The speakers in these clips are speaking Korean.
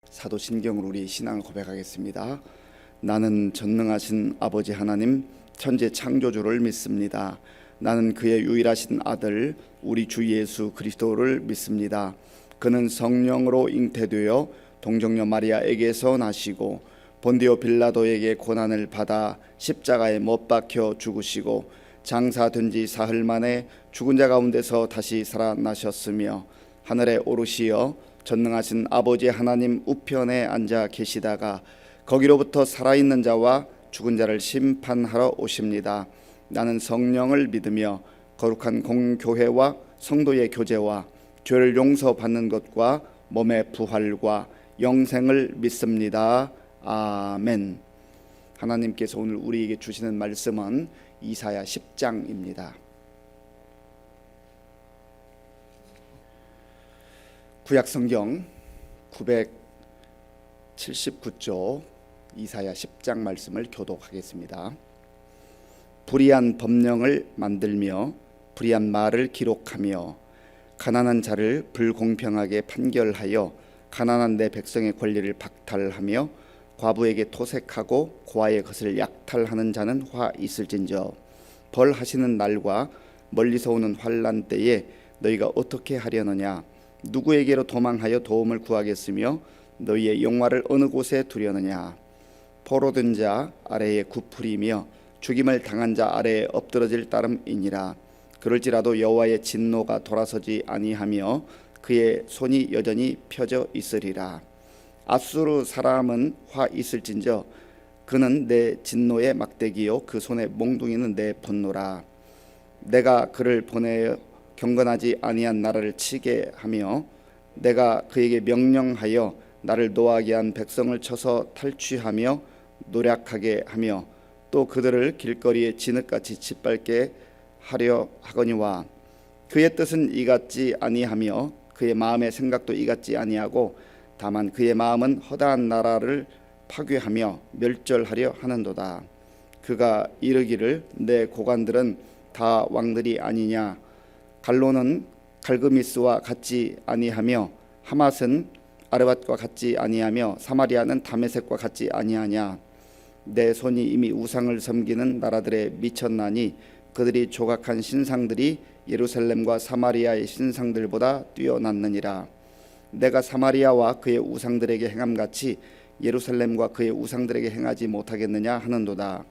사도신경으로 우리 신앙을 고백하겠습니다. 나는 전능하신 아버지 하나님 천지 창조주를 믿습니다. 나는 그의 유일하신 아들 우리 주 예수 그리스도를 믿습니다. 그는 성령으로 잉태되어 동정녀 마리아에게서 나시고 본디오 빌라도에게 고난을 받아 십자가에 못 박혀 죽으시고 장사된 지 사흘 만에 죽은 자 가운데서 다시 살아나셨으며 하늘에 오르시어 전능하신 아버지 하나님 우편에 앉아 계시다가 거기로부터 살아있는 자와 죽은 자를 심판하러 오십니다. 나는 성령을 믿으며 거룩한 공교회와 성도의 교제와 죄를 용서받는 것과 몸의 부활과 영생을 믿습니다. 아멘. 하나님께서 오늘 우리에게 주시는 말씀은 이사야 10장입니다. 구약성경 979쪽 이사야 10장 말씀을 교독하겠습니다. 불의한 법령을 만들며 불의한 말을 기록하며 가난한 자를 불공평하게 판결하여 가난한 내 백성의 권리를 박탈하며 과부에게 토색하고 고아의 것을 약탈하는 자는 화 있을진저. 벌하시는 날과 멀리서 오는 환난 때에 너희가 어떻게 하려느냐. 누구에게로 도망하여 도움을 구하겠으며 너희의 영화를 어느 곳에 두려느냐. 포로된 자 아래에 굽으리며 죽임을 당한 자 아래에 엎드러질 따름이니라. 그럴지라도 여호와의 진노가 돌아서지 아니하며 그의 손이 여전히 펴져 있으리라. 아수르 사람은 화 있을진저. 그는 내 진노의 막대기요 그 손의 몽둥이는 내 분노라. 내가 그를 보내어 경건하지 아니한 나라를 치게 하며 내가 그에게 명령하여 나를 노하게 한 백성을 쳐서 탈취하며 노략하게 하며 또 그들을 길거리에 진흙같이 짓밟게 하려 하거니와 그의 뜻은 이같지 아니하며 그의 마음의 생각도 이같지 아니하고 다만 그의 마음은 허다한 나라를 파괴하며 멸절하려 하는도다. 그가 이르기를 내 고관들은 다 왕들이 아니냐. 갈로는 갈그미스와 같지 아니하며 하맛은 아르밧과 같지 아니하며 사마리아는 다메섹과 같지 아니하냐. 내 손이 이미 우상을 섬기는 나라들에 미쳤나니 그들이 조각한 신상들이 예루살렘과 사마리아의 신상들보다 뛰어났느니라. 내가 사마리아와 그의 우상들에게 행함같이 예루살렘과 그의 우상들에게 행하지 못하겠느냐 하는도다.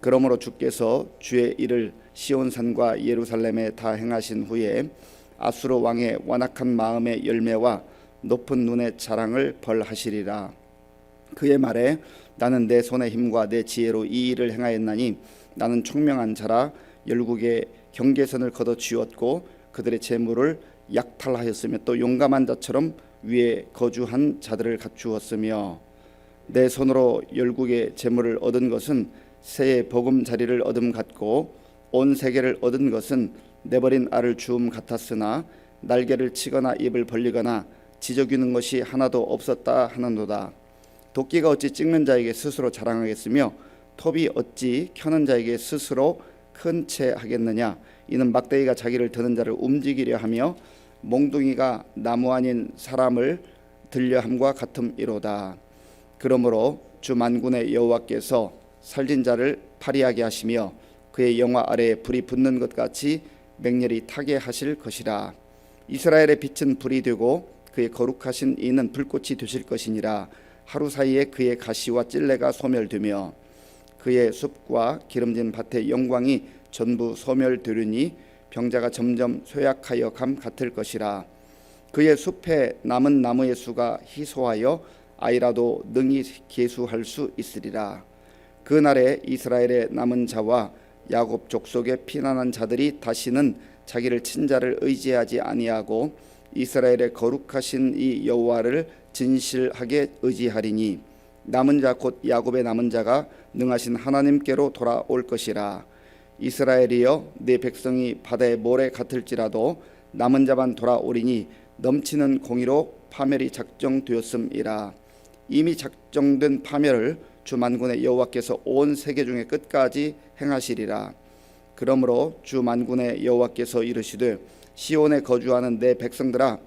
그러므로 주께서 주의 일을 시온산과 예루살렘에 다 행하신 후에 아수르 왕의 완악한 마음의 열매와 높은 눈의 자랑을 벌하시리라. 그의 말에 나는 내 손의 힘과 내 지혜로 이 일을 행하였나니 나는 총명한 자라. 열국의 경계선을 걷어쥐었고 그들의 재물을 약탈하였으며 또 용감한 자처럼 위에 거주한 자들을 갖추었으며 내 손으로 열국의 재물을 얻은 것은 새의 보금자리를 얻음 같고 온 세계를 얻은 것은 내버린 알을 주움 같았으나 날개를 치거나 입을 벌리거나 지저귀는 것이 하나도 없었다 하는도다. 도끼가 어찌 찍는 자에게 스스로 자랑하겠으며 톱이 어찌 켜는 자에게 스스로 큰 채 하겠느냐. 이는 막대기가 자기를 드는 자를 움직이려 하며 몽둥이가 나무 아닌 사람을 들려함과 같음이로다. 그러므로 주 만군의 여호와께서 살진 자를 파리하게 하시며 그의 영화 아래에 불이 붙는 것 같이 맹렬히 타게 하실 것이라. 이스라엘의 빛은 불이 되고 그의 거룩하신 이는 불꽃이 되실 것이니라. 하루 사이에 그의 가시와 찔레가 소멸되며 그의 숲과 기름진 밭의 영광이 전부 소멸되리니 병자가 점점 쇠약하여 감 같을 것이라. 그의 숲에 남은 나무의 수가 희소하여 아이라도 능히 계수할 수 있으리라. 그날에 이스라엘의 남은 자와 야곱 족속의 피난한 자들이 다시는 자기를 친자를 의지하지 아니하고 이스라엘의 거룩하신 이 여호와를 진실하게 의지하리니 남은 자 곧 야곱의 남은 자가 능하신 하나님께로 돌아올 것이라. 이스라엘이여 네 백성이 바다의 모래 같을지라도 남은 자만 돌아오리니 넘치는 공의로 파멸이 작정되었음이라. 이미 작정된 파멸을 주 만군의 여호와께서 온 세계 중에 끝까지 행하시리라. 그러므로 주 만군의 여호와께서 이르시되 시온에 거주하는 내 백성들아,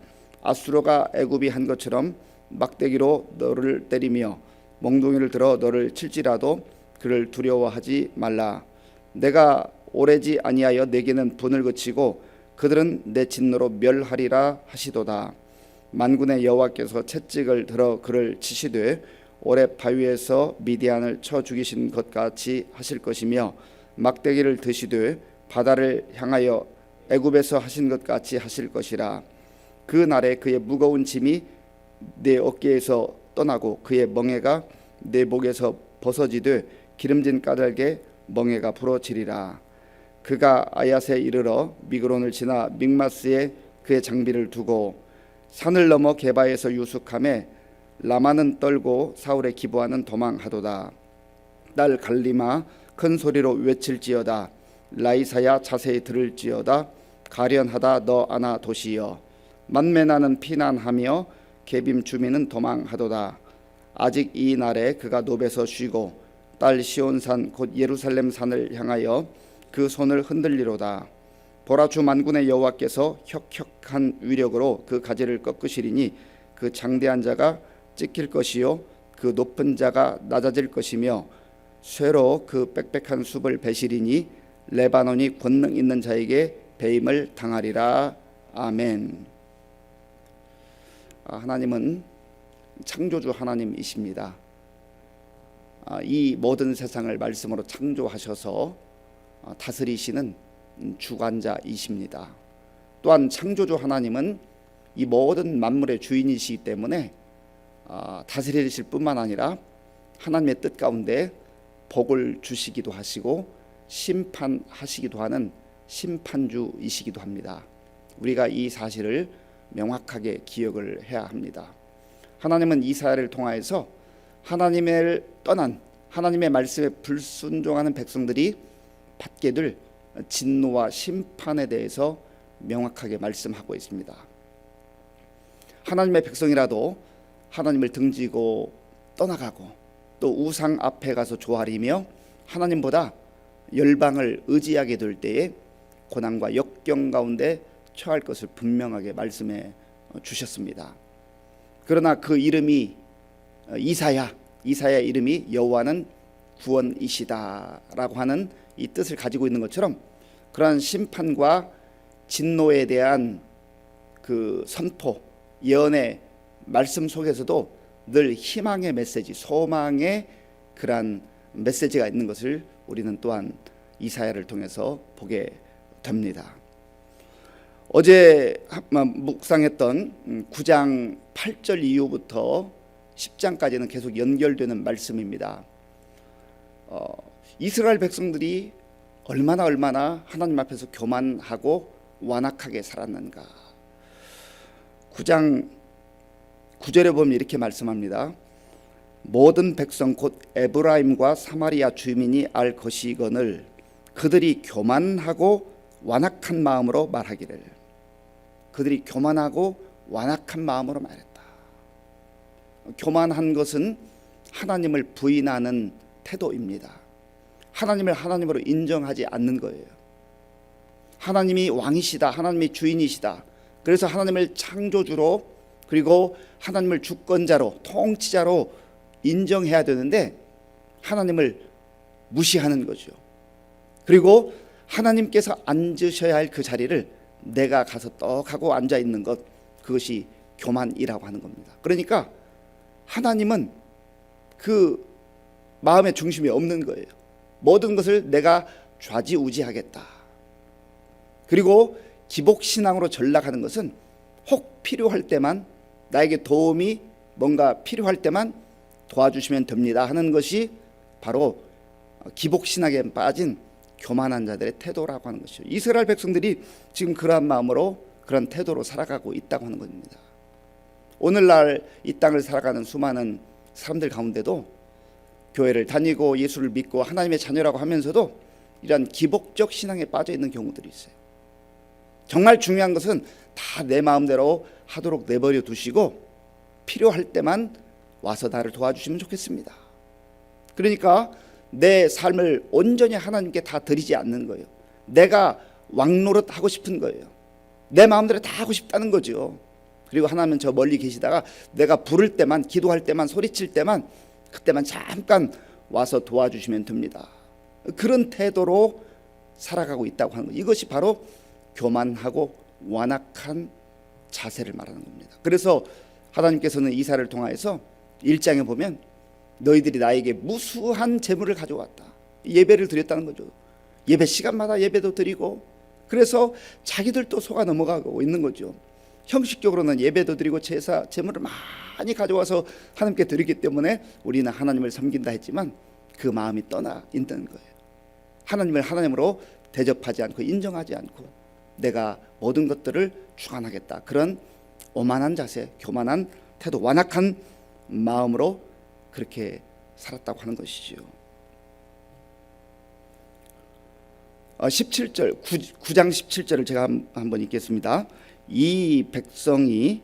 아수르가 애굽이 한 것처럼 막대기로 너를 때리며 몽둥이를 들어 너를 칠지라도 그를 두려워하지 말라. 내가 오래지 아니하여 내게는 분을 그치고 그들은 내 진노로 멸하리라 하시도다. 만군의 여호와께서 채찍을 들어 그를 치시되 오래 바위에서 미디안을 쳐 죽이신 것 같이 하실 것이며 막대기를 드시되 바다를 향하여 애굽에서 하신 것 같이 하실 것이라. 그 날에 그의 무거운 짐이 내 어깨에서 떠나고 그의 멍에가 내 목에서 벗어지되 기름진 까닭에 멍에가 부러지리라. 그가 아얏에 이르러 미그론을 지나 믹마스에 그의 장비를 두고 산을 넘어 게바에서 유숙하매 라마는 떨고 사울의 기브아는 도망하도다. 딸 갈리마 큰 소리로 외칠지어다. 라이사야 자세히 들을지어다. 가련하다 너 아나 도시여. 만메나는 피난하며 게빔 주민은 도망하도다. 아직 이 날에 그가 노베서 쉬고 딸 시온산 곧 예루살렘 산을 향하여 그 손을 흔들리로다. 보라 주 만군의 여호와께서 혁혁한 위력으로 그 가지를 꺾으시리니 그 장대한 자가 찢길 것이요 그 높은 자가 낮아질 것이며 쇠로 그 빽빽한 숲을 베시리니 레바논이 권능 있는 자에게 배임을 당하리라. 아멘. 하나님은 창조주 하나님이십니다. 이 모든 세상을 말씀으로 창조하셔서 다스리시는 주관자이십니다. 또한 창조주 하나님은 이 모든 만물의 주인이시기 때문에 다스리실 뿐만 아니라 하나님의 뜻 가운데 복을 주시기도 하시고 심판하시기도 하는 심판주이시기도 합니다. 우리가 이 사실을 명확하게 기억을 해야 합니다. 하나님은 이사야를 통하여서 하나님을 떠난 하나님의 말씀에 불순종하는 백성들이 받게 될 진노와 심판에 대해서 명확하게 말씀하고 있습니다. 하나님의 백성이라도 하나님을 등지고 떠나가고 또 우상 앞에 가서 조아리며 하나님보다 열방을 의지하게 될 때에 고난과 역경 가운데 처할 것을 분명하게 말씀해 주셨습니다. 그러나 그 이름이 이사야의 이름이 여호와는 구원이시다라고 하는 이 뜻을 가지고 있는 것처럼 그러한 심판과 진노에 대한 그 선포, 예언의 말씀 속에서도 늘 희망의 메시지, 소망의 그러한 메시지가 있는 것을 우리는 또한 이사야를 통해서 보게 됩니다. 어제 묵상했던 9장 8절 이후부터 10장까지는 계속 연결되는 말씀입니다. 이스라엘 백성들이 얼마나 하나님 앞에서 교만하고 완악하게 살았는가. 9장 9절에 보면 이렇게 말씀합니다. 모든 백성 곧 에브라임과 사마리아 주민이 알 것이거늘 그들이 교만하고 완악한 마음으로 말하기를. 그들이 교만하고 완악한 마음으로 말했다. 교만한 것은 하나님을 부인하는 태도입니다. 하나님을 하나님으로 인정하지 않는 거예요. 하나님이 왕이시다, 하나님이 주인이시다. 그래서 하나님을 창조주로 그리고 하나님을 주권자로 통치자로 인정해야 되는데 하나님을 무시하는 거죠. 그리고 하나님께서 앉으셔야 할 그 자리를 내가 가서 떡 하고 앉아 있는 것, 그것이 교만이라고 하는 겁니다. 그러니까 하나님은 그 마음의 중심이 없는 거예요. 모든 것을 내가 좌지우지하겠다. 그리고 기복신앙으로 전락하는 것은 혹 필요할 때만, 나에게 도움이 뭔가 필요할 때만 도와주시면 됩니다 하는 것이 바로 기복신앙에 빠진 교만한 자들의 태도라고 하는 것이죠. 이스라엘 백성들이 지금 그러한 마음으로 그런 태도로 살아가고 있다고 하는 겁니다. 오늘날 이 땅을 살아가는 수많은 사람들 가운데도 교회를 다니고 예수를 믿고 하나님의 자녀라고 하면서도 이러한 기복적 신앙에 빠져 있는 경우들이 있어요. 정말 중요한 것은 다 내 마음대로 하도록 내버려 두시고 필요할 때만 와서 나를 도와주시면 좋겠습니다. 그러니까 내 삶을 온전히 하나님께 다 드리지 않는 거예요. 내가 왕노릇 하고 싶은 거예요. 내 마음대로 다 하고 싶다는 거죠. 그리고 하나님은 저 멀리 계시다가 내가 부를 때만, 기도할 때만, 소리칠 때만, 그때만 잠깐 와서 도와주시면 됩니다. 그런 태도로 살아가고 있다고 하는 것, 이것이 바로 교만하고 완악한 자세를 말하는 겁니다. 그래서 하나님께서는 이사야를 통하여서 1장에 보면 너희들이 나에게 무수한 재물을 가져왔다, 예배를 드렸다는 거죠. 예배 시간마다 예배도 드리고, 그래서 자기들도 속아 넘어가고 있는 거죠. 형식적으로는 예배도 드리고 제사, 재물을 많이 가져와서 하나님께 드리기 때문에 우리는 하나님을 섬긴다 했지만 그 마음이 떠나 있는 거예요. 하나님을 하나님으로 대접하지 않고 인정하지 않고 내가 모든 것들을 주관하겠다, 그런 오만한 자세, 교만한 태도, 완악한 마음으로 그렇게 살았다고 하는 것이지요. 17절, 9장 17절을 제가 한번 읽겠습니다. 이 백성이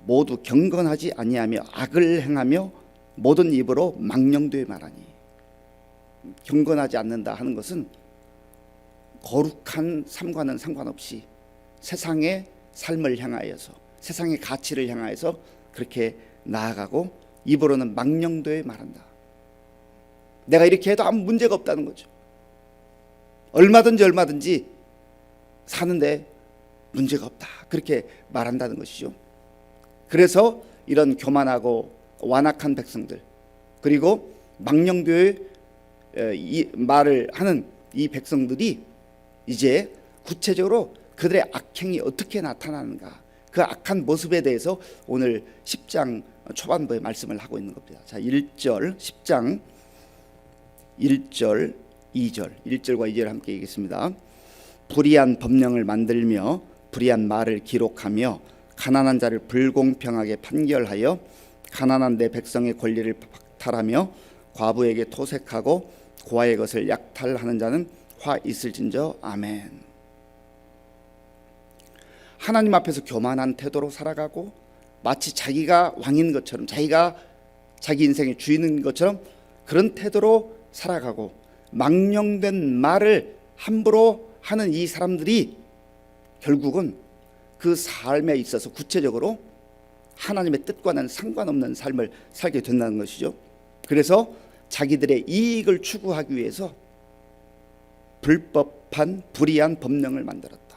모두 경건하지 아니하며 악을 행하며 모든 입으로 망령되이 말하니, 경건하지 않는다 하는 것은 거룩한 삶과는 상관없이 세상의 삶을 향하여서, 세상의 가치를 향하여서 그렇게 나아가고 입으로는 망령되이 말한다. 내가 이렇게 해도 아무 문제가 없다는 거죠. 얼마든지 사는데 문제가 없다, 그렇게 말한다는 것이죠. 그래서 이런 교만하고 완악한 백성들, 그리고 망령되이 말을 하는 이 백성들이 이제 구체적으로 그들의 악행이 어떻게 나타나는가, 그 악한 모습에 대해서 오늘 10장 초반부에 말씀을 하고 있는 겁니다. 자, 1절, 10장 1절 2절, 1절과 2절 함께 읽겠습니다. 불의한 법령을 만들며 불의한 말을 기록하며 가난한 자를 불공평하게 판결하여 가난한 내 백성의 권리를 박탈하며 과부에게 토색하고 고아의 것을 약탈하는 자는 화 있을진저. 아멘. 하나님 앞에서 교만한 태도로 살아가고 마치 자기가 왕인 것처럼, 자기가 자기 인생의 주인인 것처럼 그런 태도로 살아가고 망령된 말을 함부로 하는 이 사람들이 결국은 그 삶에 있어서 구체적으로 하나님의 뜻과는 상관없는 삶을 살게 된다는 것이죠. 그래서 자기들의 이익을 추구하기 위해서 불법한 불의한 법령을 만들었다.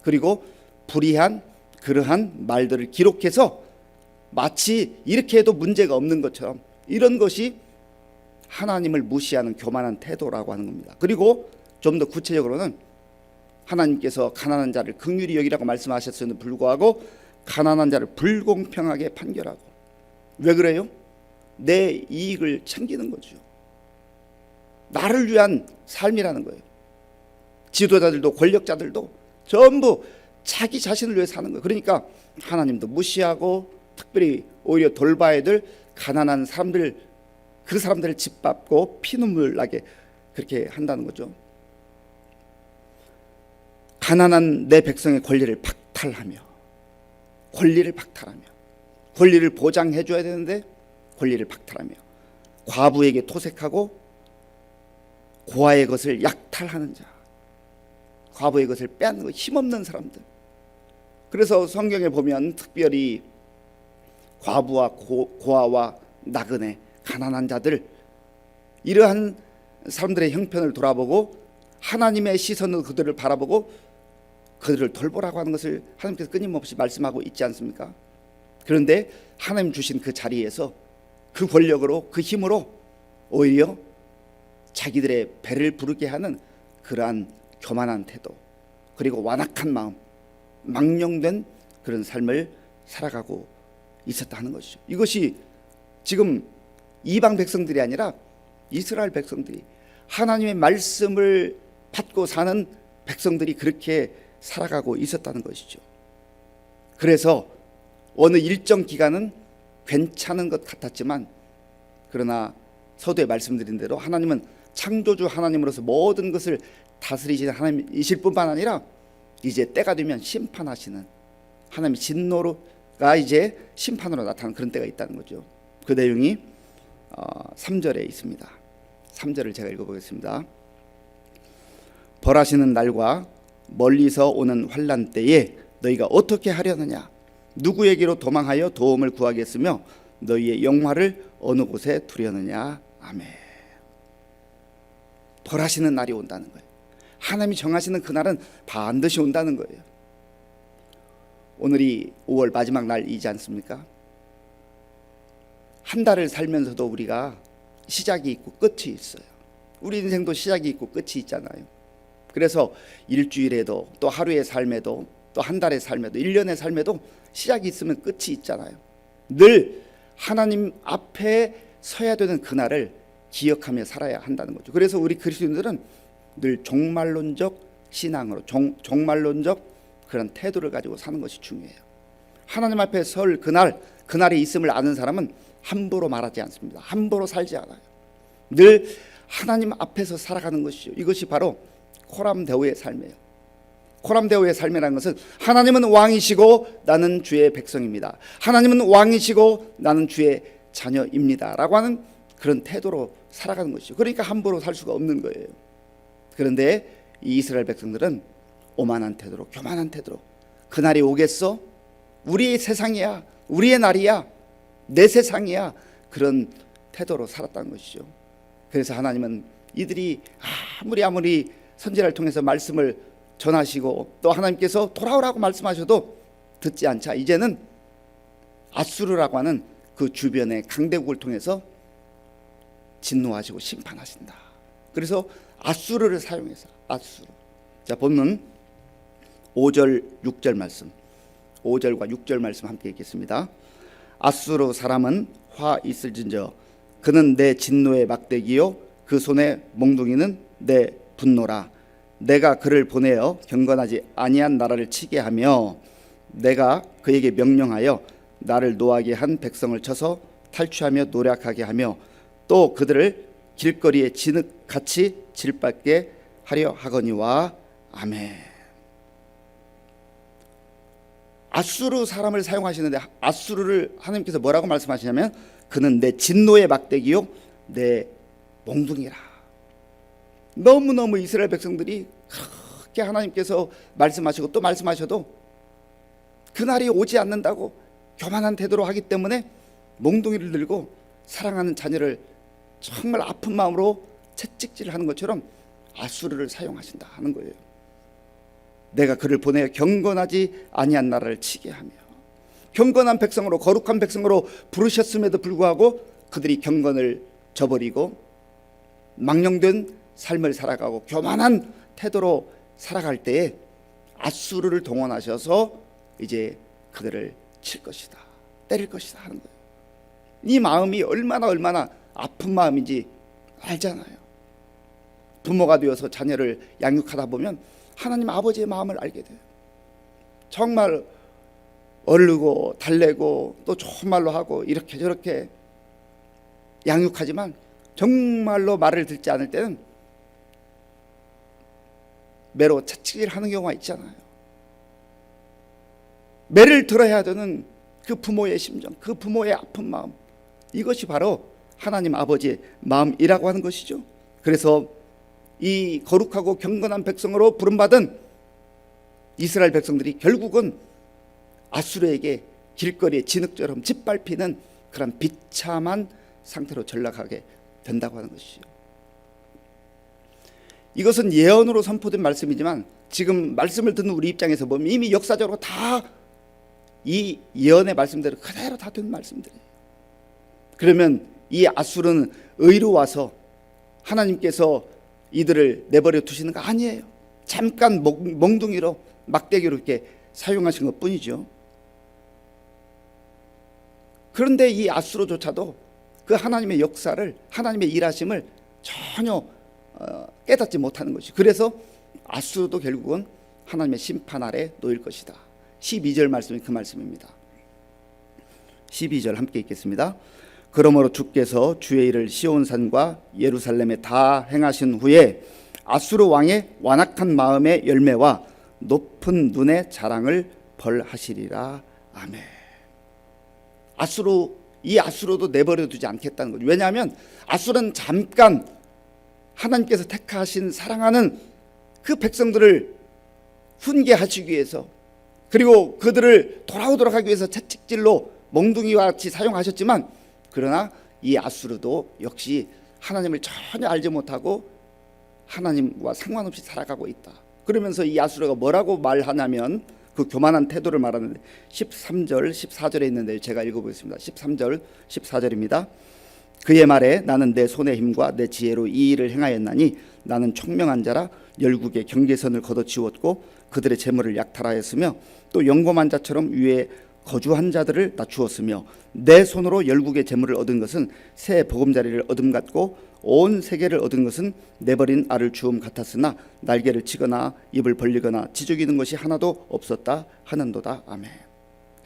그리고 불의한 그러한 말들을 기록해서 마치 이렇게 해도 문제가 없는 것처럼, 이런 것이 하나님을 무시하는 교만한 태도라고 하는 겁니다. 그리고 좀 더 구체적으로는 하나님께서 가난한 자를 긍휼히 여기라고 말씀하셨음에도 불구하고 가난한 자를 불공평하게 판결하고, 왜 그래요? 내 이익을 챙기는 거죠. 나를 위한 삶이라는 거예요. 지도자들도 권력자들도 전부 자기 자신을 위해 사는 거예요. 그러니까 하나님도 무시하고 특별히 오히려 돌봐야 될 가난한 사람들, 그 사람들을 짓밟고 피눈물 나게 그렇게 한다는 거죠. 가난한 내 백성의 권리를 박탈하며, 권리를 보장해 줘야 되는데 권리를 박탈하며 과부에게 토색하고 고아의 것을 약탈하는 자, 과부의 것을 빼앗는 거, 힘없는 사람들. 그래서 성경에 보면 특별히 과부와 고아와 나그네, 가난한 자들, 이러한 사람들의 형편을 돌아보고 하나님의 시선으로 그들을 바라보고 그들을 돌보라고 하는 것을 하나님께서 끊임없이 말씀하고 있지 않습니까? 그런데 하나님 주신 그 자리에서 그 권력으로, 그 힘으로 오히려 자기들의 배를 부르게 하는 그러한 교만한 태도, 그리고 완악한 마음, 망령된 그런 삶을 살아가고 있었다는 것이죠. 이것이 지금 이방 백성들이 아니라 이스라엘 백성들이, 하나님의 말씀을 받고 사는 백성들이 그렇게 살아가고 있었다는 것이죠. 그래서 어느 일정 기간은 괜찮은 것 같았지만, 그러나 서두에 말씀드린 대로 하나님은 창조주 하나님으로서 모든 것을 다스리시는 하나님이실 뿐만 아니라 이제 때가 되면 심판하시는 하나님의 진노가 이제 심판으로 나타나는 그런 때가 있다는 거죠. 그 내용이 3절에 있습니다. 3절을 제가 읽어보겠습니다. 벌하시는 날과 멀리서 오는 환난 때에 너희가 어떻게 하려느냐? 누구에게로 도망하여 도움을 구하겠으며 너희의 영화를 어느 곳에 두려느냐. 아멘. 벌하시는 날이 온다는 거예요. 하나님이 정하시는 그날은 반드시 온다는 거예요. 오늘이 5월 마지막 날이지 않습니까? 한 달을 살면서도 우리가 시작이 있고 끝이 있어요. 우리 인생도 시작이 있고 끝이 있잖아요. 그래서 일주일에도 또 하루의 삶에도 또 한 달의 삶에도 1년의 삶에도 시작이 있으면 끝이 있잖아요. 늘 하나님 앞에 서야 되는 그날을 기억하며 살아야 한다는 거죠. 그래서 우리 그리스도인들은 늘 종말론적 신앙으로 종말론적 그런 태도를 가지고 사는 것이 중요해요. 하나님 앞에 설 그날이 있음을 아는 사람은 함부로 말하지 않습니다. 함부로 살지 않아요. 늘 하나님 앞에서 살아가는 것이죠. 이것이 바로 코람데오의 삶이에요. 코람데오의 삶이라는 것은 하나님은 왕이시고 나는 주의 백성입니다. 하나님은 왕이시고 나는 주의 자녀입니다 라고 하는 그런 태도로 살아가는 것이죠. 그러니까 함부로 살 수가 없는 거예요. 그런데 이 이스라엘 백성들은 오만한 태도로, 교만한 태도로, 그날이 오겠어? 우리의 세상이야, 우리의 날이야, 내 세상이야, 그런 태도로 살았다는 것이죠. 그래서 하나님은 이들이 아무리 선지자를 통해서 말씀을 전하시고 또 하나님께서 돌아오라고 말씀하셔도 듣지 않자 이제는 아수르라고 하는 그 주변의 강대국을 통해서 진노하시고 심판하신다. 그래서 아수르를 사용해서 아수르. 자, 본문 5절 6절 말씀, 5절과 6절 말씀 함께 읽겠습니다. 아수르 사람은 화 있을진저 그는 내 진노의 막대기요 그 손의 몽둥이는 내 분노라. 내가 그를 보내어 경건하지 아니한 나라를 치게 하며 내가 그에게 명령하여 나를 노하게 한 백성을 쳐서 탈취하며 노략하게 하며 또 그들을 길거리에 진흙같이 질밟게 하려 하거니와. 아멘. 아수르 사람을 사용하시는데 아수르를 하나님께서 뭐라고 말씀하시냐면 그는 내 진노의 막대기요 내 몽둥이라. 너무너무 이스라엘 백성들이 그렇게 하나님께서 말씀하시고 또 말씀하셔도 그날이 오지 않는다고 교만한 태도로 하기 때문에 몽둥이를 들고 사랑하는 자녀를 정말 아픈 마음으로 채찍질하는 것처럼 아수르를 사용하신다 하는 거예요. 내가 그를 보내어 경건하지 아니한 나라를 치게 하며. 경건한 백성으로, 거룩한 백성으로 부르셨음에도 불구하고 그들이 경건을 저버리고 망령된 삶을 살아가고 교만한 태도로 살아갈 때에 아수르를 동원하셔서 이제 그들을 칠 것이다, 때릴 것이다 하는 거예요. 이 마음이 얼마나 아픈 마음인지 알잖아요. 부모가 되어서 자녀를 양육하다 보면 하나님 아버지의 마음을 알게 돼요. 정말 얼르고 달래고 또 좋은 말로 하고 이렇게 저렇게 양육하지만 정말로 말을 듣지 않을 때는 매로 채찍질하는 경우가 있잖아요. 매를 들어야 되는 그 부모의 심정, 그 부모의 아픈 마음, 이것이 바로 하나님 아버지의 마음이라고 하는 것이죠. 그래서 이 거룩하고 경건한 백성으로 부름받은 이스라엘 백성들이 결국은 아수르에게 길거리에 진흙처럼 짓밟히는 그런 비참한 상태로 전락하게 된다고 하는 것이죠. 이것은 예언으로 선포된 말씀이지만 지금 말씀을 듣는 우리 입장에서 보면 이미 역사적으로 다 이 예언의 말씀대로 그대로 다 된 말씀들이에요. 그러면 이 아수르는 의로 와서 하나님께서 이들을 내버려 두시는 거 아니에요. 잠깐 몽둥이로 막대기로 이렇게 사용하신 것 뿐이죠. 그런데 이 아수르조차도 그 하나님의 역사를, 하나님의 일하심을 전혀 깨닫지 못하는 것이. 그래서 아수르도 결국은 하나님의 심판 아래 놓일 것이다. 12절 말씀이 그 말씀입니다. 12절 함께 읽겠습니다. 그러므로 주께서 주의 일을 시온산과 예루살렘에 다 행하신 후에 아수르 왕의 완악한 마음의 열매와 높은 눈의 자랑을 벌하시리라. 아멘. 이 아수르도 내버려 두지 않겠다는 거죠. 왜냐하면 아수르는 잠깐 하나님께서 택하신 사랑하는 그 백성들을 훈계하시기 위해서, 그리고 그들을 돌아오도록 하기 위해서 채찍질로 몽둥이와 같이 사용하셨지만, 그러나 이 아수르도 역시 하나님을 전혀 알지 못하고 하나님과 상관없이 살아가고 있다. 그러면서 이 아수르가 뭐라고 말하냐면, 그 교만한 태도를 말하는데 13절 14절에 있는데 제가 읽어보겠습니다. 13절 14절입니다. 그의 말에 나는 내 손의 힘과 내 지혜로 이 일을 행하였나니 나는 총명한 자라 열국의 경계선을 걷어치웠고 그들의 재물을 약탈하였으며 또 영검한 자처럼 위에 거주한 자들을 낮추었으며 내 손으로 열국의 재물을 얻은 것은 새 보금자리를 얻음 같고 온 세계를 얻은 것은 내버린 알을 주움 같았으나 날개를 치거나 입을 벌리거나 지저귀는 것이 하나도 없었다 하는도다. 아멘.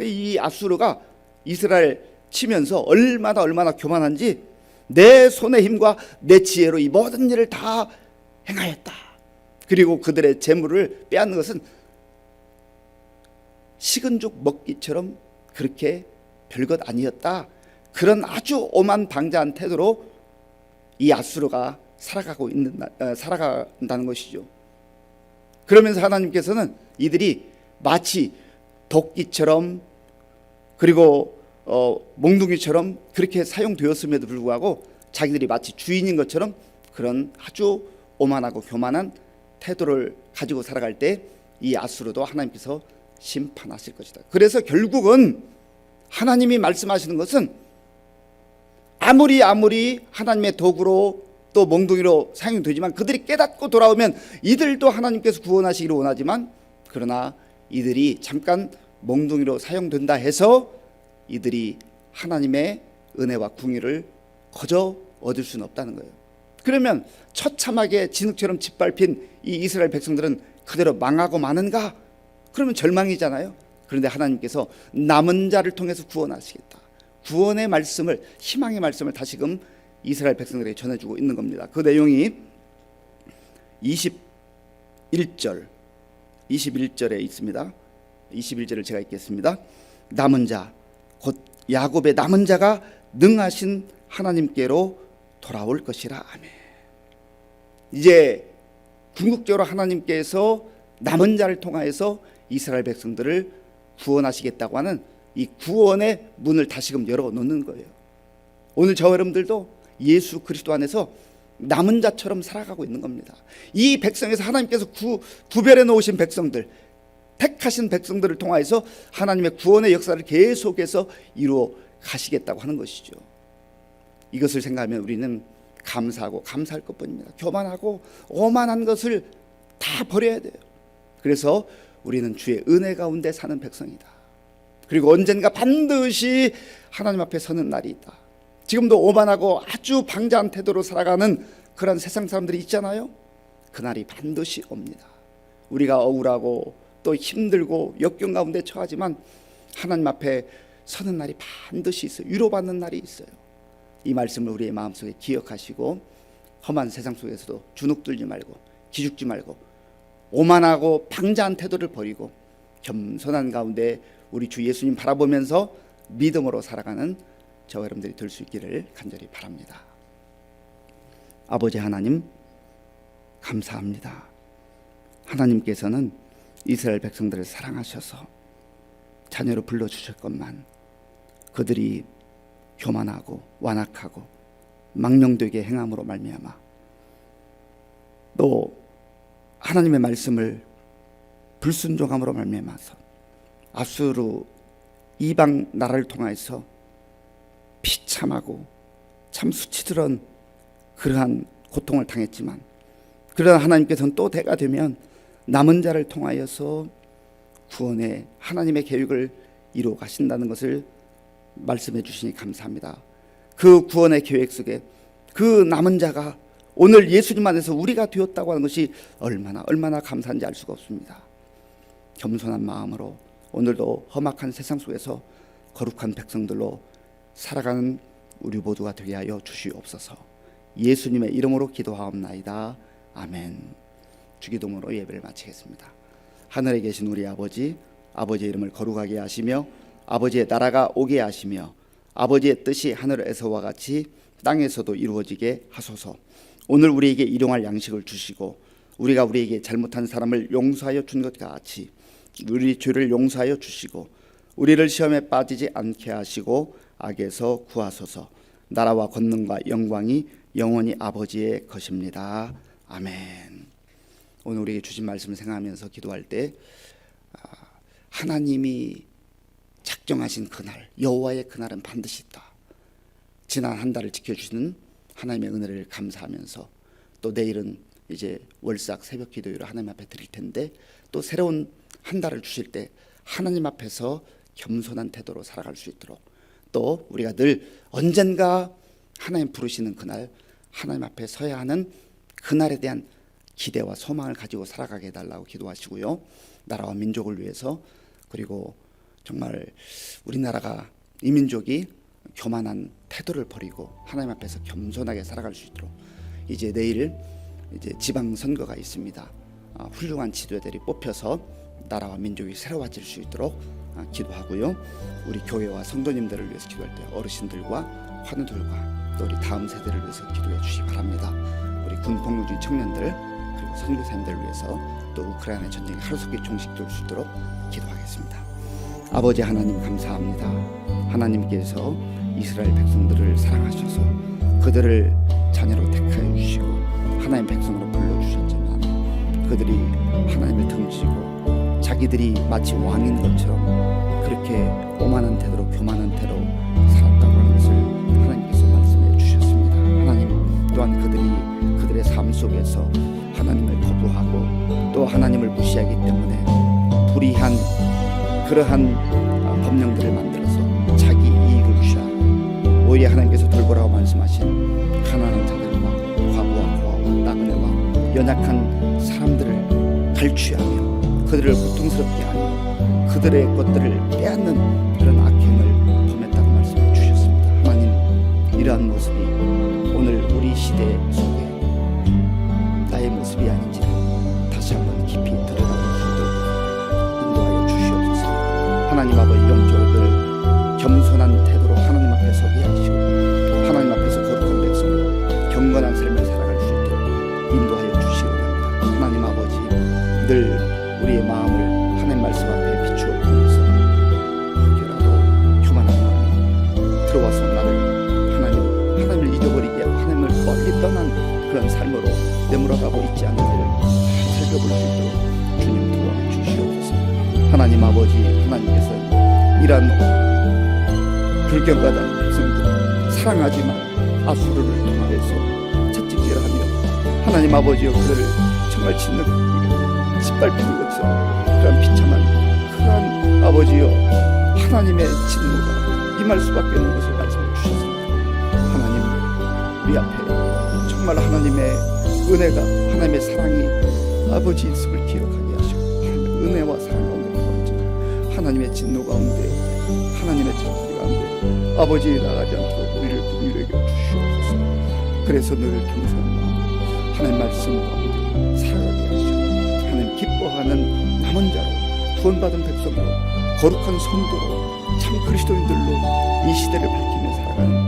이 아수르가 이스라엘 치면서 얼마나 교만한지, 내 손의 힘과 내 지혜로 이 모든 일을 다 행하였다. 그리고 그들의 재물을 빼앗는 것은 식은 죽 먹기처럼 그렇게 별것 아니었다. 그런 아주 오만방자한 태도로 이 아수르가 살아간다는 것이죠. 그러면서 하나님께서는 이들이 마치 도끼처럼 그리고 몽둥이처럼 그렇게 사용되었음에도 불구하고 자기들이 마치 주인인 것처럼 그런 아주 오만하고 교만한 태도를 가지고 살아갈 때 이 아수르도 하나님께서 심판하실 것이다. 그래서 결국은 하나님이 말씀하시는 것은 아무리 하나님의 도구로 또 몽둥이로 사용되지만 그들이 깨닫고 돌아오면 이들도 하나님께서 구원하시기를 원하지만, 그러나 이들이 잠깐 몽둥이로 사용된다 해서 이들이 하나님의 은혜와 궁유를 거저 얻을 수는 없다는 거예요. 그러면 처참하게 진흙처럼 짓밟힌 이 이스라엘 백성들은 그대로 망하고 마는가? 그러면 절망이잖아요. 그런데 하나님께서 남은 자를 통해서 구원하시겠다. 구원의 말씀을, 희망의 말씀을 다시금 이스라엘 백성들에게 전해주고 있는 겁니다. 그 내용이 21절에 있습니다. 21절을 제가 읽겠습니다. 남은 자, 곧 야곱의 남은 자가 능하신 하나님께로 돌아올 것이라. 아멘. 이제 궁극적으로 하나님께서 남은 자를 통하여서 이스라엘 백성들을 구원하시겠다고 하는 이 구원의 문을 다시금 열어놓는 거예요. 오늘 저와 여러분들도 예수 그리스도 안에서 남은 자처럼 살아가고 있는 겁니다. 이 백성에서 하나님께서 구별해 놓으신 백성들, 택하신 백성들을 통하여서 하나님의 구원의 역사를 계속해서 이루어 가시겠다고 하는 것이죠. 이것을 생각하면 우리는 감사하고 감사할 것뿐입니다. 교만하고 오만한 것을 다 버려야 돼요. 그래서 우리는 주의 은혜 가운데 사는 백성이다. 그리고 언젠가 반드시 하나님 앞에 서는 날이 있다. 지금도 오만하고 아주 방자한 태도로 살아가는 그런 세상 사람들이 있잖아요. 그날이 반드시 옵니다. 우리가 억울하고 또 힘들고 역경 가운데 처하지만 하나님 앞에 서는 날이 반드시 있어요. 위로받는 날이 있어요. 이 말씀을 우리의 마음속에 기억하시고 험한 세상 속에서도 주눅들지 말고 기죽지 말고 오만하고 방자한 태도를 버리고 겸손한 가운데 우리 주 예수님 바라보면서 믿음으로 살아가는 저와 여러분들이 될 수 있기를 간절히 바랍니다. 아버지 하나님, 감사합니다. 하나님께서는 이스라엘 백성들을 사랑하셔서 자녀로 불러주셨건만 그들이 교만하고 완악하고 망령되게 행함으로 말미암아 또 하나님의 말씀을 불순종함으로 말미암아서 아수르 이방 나라를 통하여서 비참하고 참 수치스러운 그러한 고통을 당했지만, 그러나 하나님께서는 또 때가 되면 남은 자를 통하여서 구원의 하나님의 계획을 이루어 가신다는 것을 말씀해 주시니 감사합니다. 그 구원의 계획 속에 그 남은 자가 오늘 예수님 안에서 우리가 되었다고 하는 것이 얼마나 감사한지 알 수가 없습니다. 겸손한 마음으로 오늘도 험악한 세상 속에서 거룩한 백성들로 살아가는 우리 모두가 되게 하여 주시옵소서. 예수님의 이름으로 기도하옵나이다. 아멘. 주기도문으로 예배를 마치겠습니다. 하늘에 계신 우리 아버지, 아버지의 이름을 거룩하게 하시며 아버지의 나라가 오게 하시며 아버지의 뜻이 하늘에서와 같이 땅에서도 이루어지게 하소서. 오늘 우리에게 일용할 양식을 주시고 우리가 우리에게 잘못한 사람을 용서하여 준 것 같이 우리 죄를 용서하여 주시고 우리를 시험에 빠지지 않게 하시고 악에서 구하소서. 나라와 권능과 영광이 영원히 아버지의 것입니다. 아멘. 오늘 우리에게 주신 말씀을 생각하면서 기도할 때 하나님이 작정하신 그날, 여호와의 그날은 반드시 있다. 지난 한 달을 지켜주시는 하나님의 은혜를 감사하면서 또 내일은 이제 월삭 새벽 기도회를 하나님 앞에 드릴 텐데 또 새로운 한 달을 주실 때 하나님 앞에서 겸손한 태도로 살아갈 수 있도록 또 우리가 늘 언젠가 하나님 부르시는 그날 하나님 앞에 서야 하는 그날에 대한 기대와 소망을 가지고 살아가게 해달라고 기도하시고요. 나라와 민족을 위해서 그리고 정말 우리나라가 이 민족이 교만한 태도를 버리고 하나님 앞에서 겸손하게 살아갈 수 있도록 이제 내일 이제 지방선거가 있습니다. 훌륭한 지도자들이 뽑혀서 나라와 민족이 새로워질 수 있도록 기도하고요. 우리 교회와 성도님들을 위해서 기도할 때 어르신들과 환우들과 또 우리 다음 세대를 위해서 기도해 주시기 바랍니다. 우리 군 복무 중 청년들 그리고 선교사님들을 위해서 또 우크라이나 전쟁이 하루속히 종식될 수 있도록 기도하겠습니다. 아버지 하나님 감사합니다. 하나님께서 이스라엘 백성들을 사랑하셔서 그들을 자녀로 택하여 주시고 하나님 백성으로 불러주셨지만 그들이 하나님을 등지고 자기들이 마치 왕인 것처럼 그렇게 오만한 태도로 교만한 태도로 살았다고 하는 것을 하나님께서 말씀해 주셨습니다. 하나님 또한 그들의 삶 속에서 하나님을 거부하고 또 하나님을 무시하기 때문에 불의한 그러한 법령들을 만들어서 자기 이익을 취하고 오히려 하나님께서 돌보라고 말씀하신 가난한 자들과 과부와 고아와 나그네와 연약한 사람들을 갈취하며 그들을 고통스럽게 하며 그들의 것들을 빼앗는 그런 악행을 범했다고 말씀해 주셨습니다. 하나님 이러한 모습이 오늘 우리 시대 속에 나의 모습이 아닌지를 다시 한번 깊이 들여다볼 수 있도록 인도하여 주시옵소서. 하나님 아버지 영적으로 늘 겸손한 태도로 하나님 앞에 서게 하시고 하나님 앞에서 거룩한 백성으로 경건한 삶을 살아갈 수 있도록 인도하여 주시기 원합니다. 하나님 아버지 늘 우리의 마음을 하나님 말씀 앞에 비추어 보면서 혹여라도 교만한 마음이 들어와서 나를 하나님을 잊어버리게 하나님을 멀리 떠난 그런 삶으로 내몰아가고 있지 않은지를 살펴볼 수 있도록 주님 도와주시옵소서. 하나님 아버지 하나님께서 이러한 불경가당 백성들을 사랑하지만 아수르를 통하여서 채찍질을 하며 하나님 아버지여 그들을 정말 짓밟히는 것처럼 그런 비참한 그런 아버지여 하나님의 진노가 임할 수밖에 없는 것을 말씀해 주셨습니다. 하나님 우리 앞에 정말 하나님의 은혜가 하나님의 사랑이 아버지 있음을 기억하게 하시고 하나님의 은혜와 사랑 가운데 거하지만 하나님의 진노 가운데 하나님의 진노 가운데 아버지 나가지 않도록 우리를 긍휼히 여겨 주시옵소서. 그래서 늘 겸손한 마음 하나님 말씀 가운데 살아가게 하시고 하나님 기뻐하는 남은 자로 구원받은 백성으로 거룩한 성도로 참 그리스도인들로 이 시대를 밝히며 살아가는